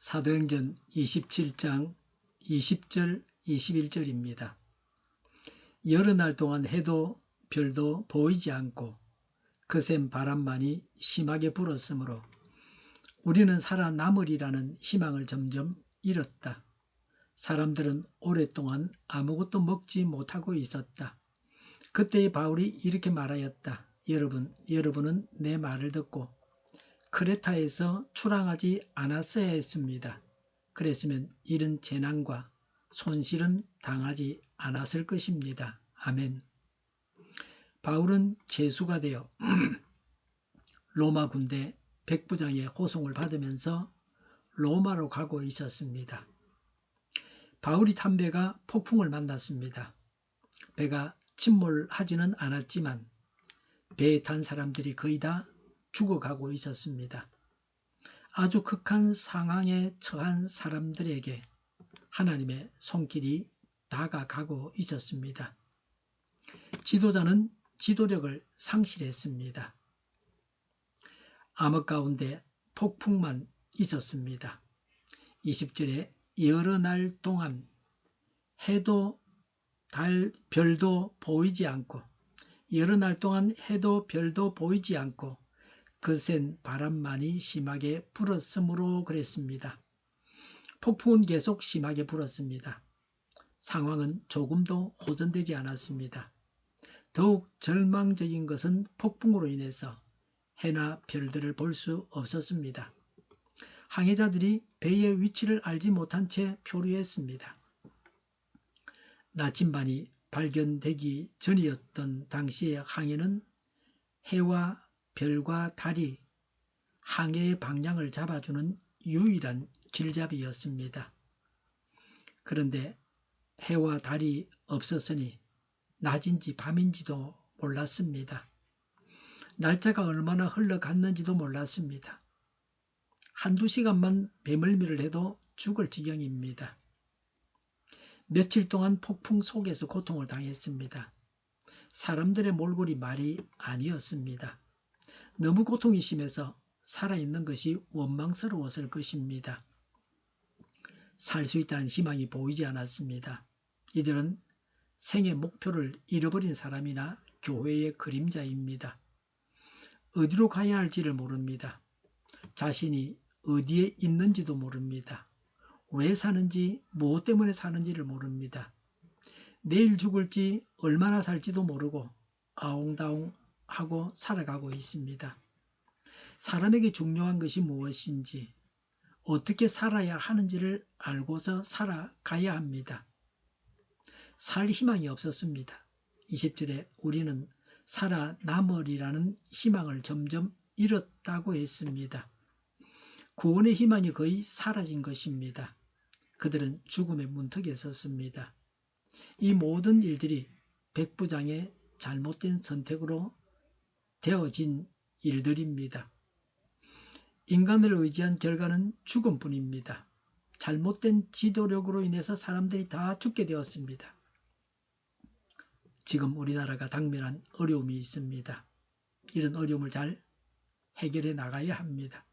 사도행전 27장 20절 21절입니다. 여러 날 동안 해도 별도 보이지 않고 거센 바람만이 심하게 불었으므로 우리는 살아남으리라는 희망을 점점 잃었다. 사람들은 오랫동안 아무것도 먹지 못하고 있었다. 그때의 바울이 이렇게 말하였다. 여러분은 내 말을 듣고 크레타에서 출항하지 않았어야 했습니다. 그랬으면 이런 재난과 손실은 당하지 않았을 것입니다. 아멘. 바울은 죄수가 되어 로마 군대 백부장의 호송을 받으면서 로마로 가고 있었습니다. 바울이 탄 배가 폭풍을 만났습니다. 배가 침몰하지는 않았지만 배에 탄 사람들이 거의 다 죽어가고 있었습니다. 아주 극한 상황에 처한 사람들에게 하나님의 손길이 다가가고 있었습니다. 지도자는 지도력을 상실했습니다. 암흑 가운데 폭풍만 있었습니다. 20절에 여러 날 동안 해도 별도 보이지 않고 여러 날 동안 해도 별도 보이지 않고 거센 바람만이 심하게 불었으므로 그랬습니다. 폭풍은 계속 심하게 불었습니다. 상황은 조금도 호전되지 않았습니다. 더욱 절망적인 것은 폭풍으로 인해서 해나 별들을 볼 수 없었습니다. 항해자들이 배의 위치를 알지 못한 채 표류했습니다. 나침반이 발견되기 전이었던 당시의 항해는 해와 별과 달이 항해의 방향을 잡아주는 유일한 길잡이였습니다. 그런데 해와 달이 없었으니 낮인지 밤인지도 몰랐습니다. 날짜가 얼마나 흘러갔는지도 몰랐습니다. 한두 시간만 배멀미를 해도 죽을 지경입니다. 며칠 동안 폭풍 속에서 고통을 당했습니다. 사람들의 몰골이 말이 아니었습니다. 너무 고통이 심해서 살아있는 것이 원망스러웠을 것입니다. 살 수 있다는 희망이 보이지 않았습니다. 이들은 생의 목표를 잃어버린 사람이나 교회의 그림자입니다. 어디로 가야 할지를 모릅니다. 자신이 어디에 있는지도 모릅니다. 왜 사는지, 무엇 때문에 사는지를 모릅니다. 내일 죽을지 얼마나 살지도 모르고 아웅다웅하고 살아가고 있습니다. 사람에게 중요한 것이 무엇인지, 어떻게 살아야 하는지를 알고서 살아가야 합니다. 살 희망이 없었습니다. 20절에 우리는 살아남으리라는 희망을 점점 잃었다고 했습니다. 구원의 희망이 거의 사라진 것입니다. 그들은 죽음의 문턱에 섰습니다. 이 모든 일들이 백부장의 잘못된 선택으로 되어진 일들입니다. 인간을 의지한 결과는 죽음뿐입니다. 잘못된 지도력으로 인해서 사람들이 다 죽게 되었습니다. 지금 우리나라가 당면한 어려움이 있습니다. 이런 어려움을 잘 해결해 나가야 합니다.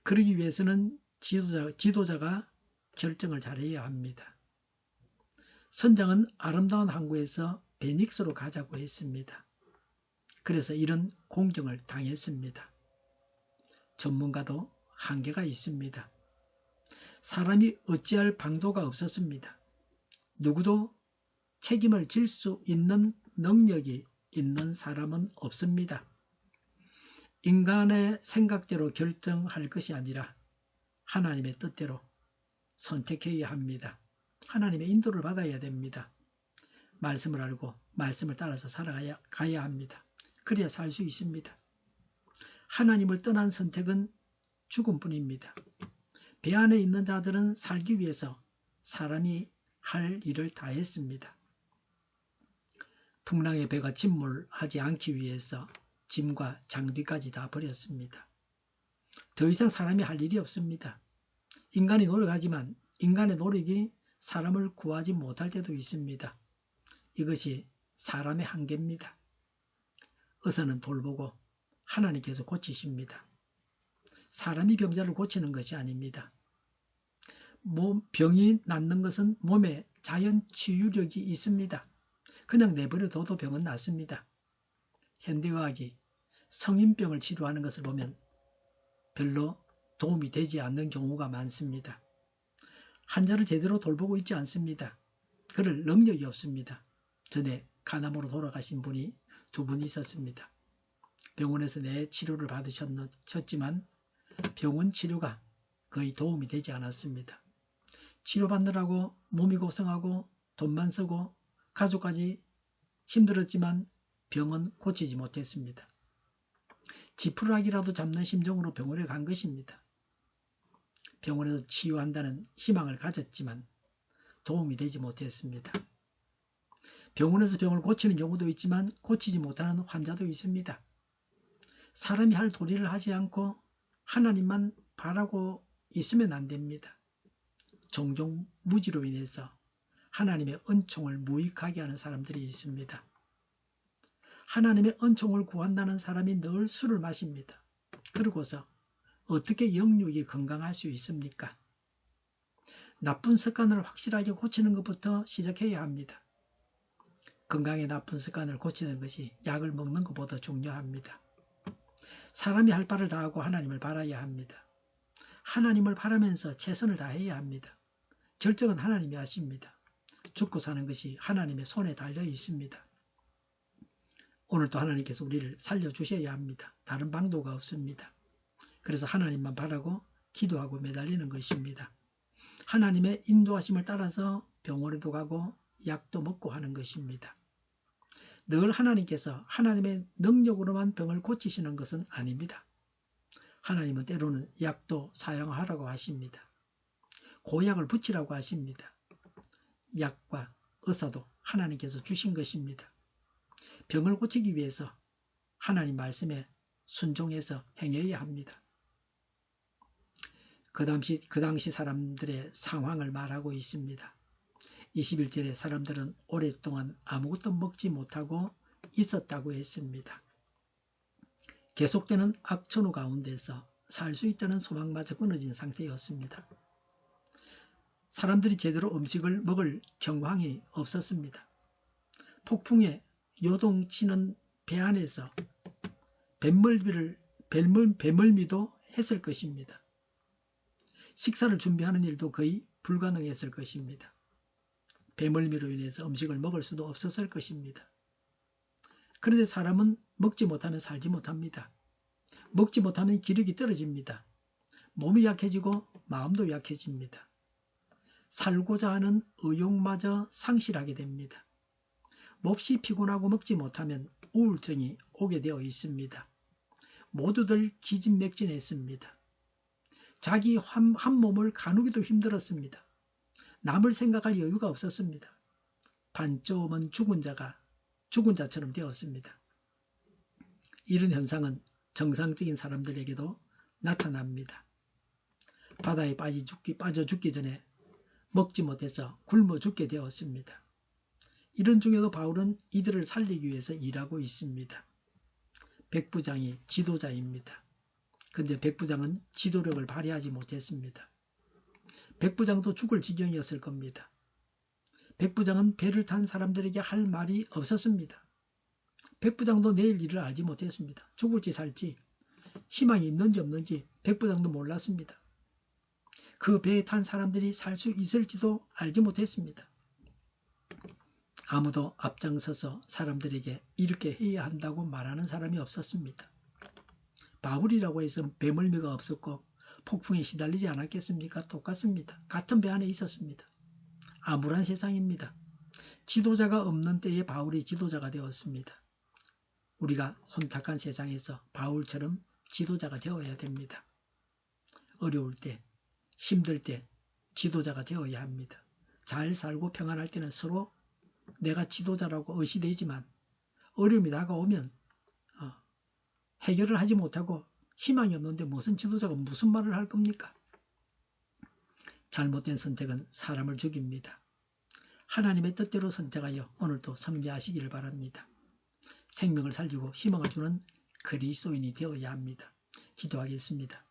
그러기 위해서는 지도자가 결정을 잘해야 합니다. 선장은 아름다운 항구에서 베닉스로 가자고 했습니다. 그래서 이런 공경을 당했습니다. 전문가도 한계가 있습니다. 사람이 어찌할 방도가 없었습니다. 누구도 책임을 질 수 있는 능력이 있는 사람은 없습니다. 인간의 생각대로 결정할 것이 아니라 하나님의 뜻대로 선택해야 합니다. 하나님의 인도를 받아야 됩니다. 말씀을 알고 말씀을 따라서 살아가야 합니다. 그래야 살 수 있습니다. 하나님을 떠난 선택은 죽음뿐입니다. 배 안에 있는 자들은 살기 위해서 사람이 할 일을 다 했습니다. 풍랑의 배가 침몰하지 않기 위해서 짐과 장비까지 다 버렸습니다. 더 이상 사람이 할 일이 없습니다. 인간이 노력하지만 인간의 노력이 사람을 구하지 못할 때도 있습니다. 이것이 사람의 한계입니다. 어서는 돌보고 하나님께서 고치십니다. 사람이 병자를 고치는 것이 아닙니다. 병이 낫는 것은 몸에 자연 치유력이 있습니다. 그냥 내버려 둬도 병은 낫습니다. 현대의학이 성인병을 치료하는 것을 보면 별로 도움이 되지 않는 경우가 많습니다. 환자를 제대로 돌보고 있지 않습니다. 그럴 능력이 없습니다. 전에 간암으로 돌아가신 분이 2분 있었습니다. 병원에서 내 치료를 받으셨지만 병원 치료가 거의 도움이 되지 않았습니다. 치료받느라고 몸이 고생하고 돈만 쓰고 가족까지 힘들었지만 병은 고치지 못했습니다. 지푸라기라도 잡는 심정으로 병원에 간 것입니다. 병원에서 치유한다는 희망을 가졌지만 도움이 되지 못했습니다. 병원에서 병을 고치는 경우도 있지만 고치지 못하는 환자도 있습니다. 사람이 할 도리를 하지 않고 하나님만 바라고 있으면 안 됩니다. 종종 무지로 인해서 하나님의 은총을 무익하게 하는 사람들이 있습니다. 하나님의 은총을 구한다는 사람이 늘 술을 마십니다. 그러고서 어떻게 영육이 건강할 수 있습니까? 나쁜 습관을 확실하게 고치는 것부터 시작해야 합니다. 건강의 나쁜 습관을 고치는 것이 약을 먹는 것보다 중요합니다. 사람이 할 바를 다하고 하나님을 바라야 합니다. 하나님을 바라면서 최선을 다해야 합니다. 결정은 하나님이 하십니다. 죽고 사는 것이 하나님의 손에 달려 있습니다. 오늘도 하나님께서 우리를 살려주셔야 합니다. 다른 방도가 없습니다. 그래서 하나님만 바라고 기도하고 매달리는 것입니다. 하나님의 인도하심을 따라서 병원에도 가고 약도 먹고 하는 것입니다. 늘 하나님께서 하나님의 능력으로만 병을 고치시는 것은 아닙니다. 하나님은 때로는 약도 사용하라고 하십니다. 고약을 붙이라고 하십니다. 약과 의사도 하나님께서 주신 것입니다. 병을 고치기 위해서 하나님 말씀에 순종해서 행해야 합니다. 그 당시 사람들의 상황을 말하고 있습니다. 21절에 사람들은 오랫동안 아무것도 먹지 못하고 있었다고 했습니다. 계속되는 악천후 가운데서 살 수 있다는 소망마저 끊어진 상태였습니다. 사람들이 제대로 음식을 먹을 경황이 없었습니다. 폭풍에 요동치는 배 안에서 배멀미도 했을 것입니다. 식사를 준비하는 일도 거의 불가능했을 것입니다. 배멀미로 인해서 음식을 먹을 수도 없었을 것입니다. 그런데 사람은 먹지 못하면 살지 못합니다. 먹지 못하면 기력이 떨어집니다. 몸이 약해지고 마음도 약해집니다. 살고자 하는 의욕마저 상실하게 됩니다. 몹시 피곤하고 먹지 못하면 우울증이 오게 되어 있습니다. 모두들 기진맥진했습니다. 자기 한 몸을 가누기도 힘들었습니다. 남을 생각할 여유가 없었습니다. 반쯤은 죽은 자처럼 되었습니다. 이런 현상은 정상적인 사람들에게도 나타납니다. 바다에 빠져 죽기 전에 먹지 못해서 굶어 죽게 되었습니다. 이런 중에도 바울은 이들을 살리기 위해서 일하고 있습니다. 백부장이 지도자입니다. 그런데 백부장은 지도력을 발휘하지 못했습니다. 백부장도 죽을 지경이었을 겁니다. 백부장은 배를 탄 사람들에게 할 말이 없었습니다. 백부장도 내일 일을 알지 못했습니다. 죽을지 살지 희망이 있는지 없는지 백부장도 몰랐습니다. 그 배에 탄 사람들이 살 수 있을지도 알지 못했습니다. 아무도 앞장서서 사람들에게 이렇게 해야 한다고 말하는 사람이 없었습니다. 바울이라고 해서 배멀미가 없었고 폭풍에 시달리지 않았겠습니까? 똑같습니다. 같은 배 안에 있었습니다. 암울한 세상입니다. 지도자가 없는 때에 바울이 지도자가 되었습니다. 우리가 혼탁한 세상에서 바울처럼 지도자가 되어야 됩니다. 어려울 때, 힘들 때 지도자가 되어야 합니다. 잘 살고 평안할 때는 서로 내가 지도자라고 의시되지만 어려움이 다가오면 해결을 하지 못하고 희망이 없는데 무슨 지도자가 무슨 말을 할 겁니까? 잘못된 선택은 사람을 죽입니다. 하나님의 뜻대로 선택하여 오늘도 성장하시기를 바랍니다. 생명을 살리고 희망을 주는 그리스도인이 되어야 합니다. 기도하겠습니다.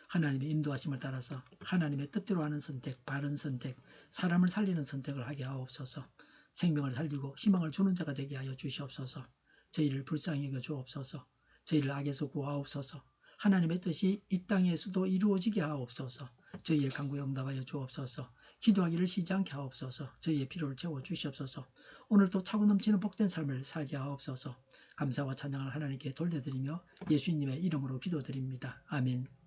하나님의 인도하심을 따라서 하나님의 뜻대로 하는 선택, 바른 선택, 사람을 살리는 선택을 하게 하옵소서. 생명을 살리고 희망을 주는 자가 되게 하여 주시옵소서. 저희를 불쌍히 여겨 주옵소서. 저희를 악에서 구하옵소서. 하나님의 뜻이 이 땅에서도 이루어지게 하옵소서. 저희의 간구에 응답하여 주옵소서. 기도하기를 쉬지 않게 하옵소서. 저희의 필요를 채워 주시옵소서. 오늘도 차고 넘치는 복된 삶을 살게 하옵소서. 감사와 찬양을 하나님께 돌려드리며 예수님의 이름으로 기도드립니다. 아멘.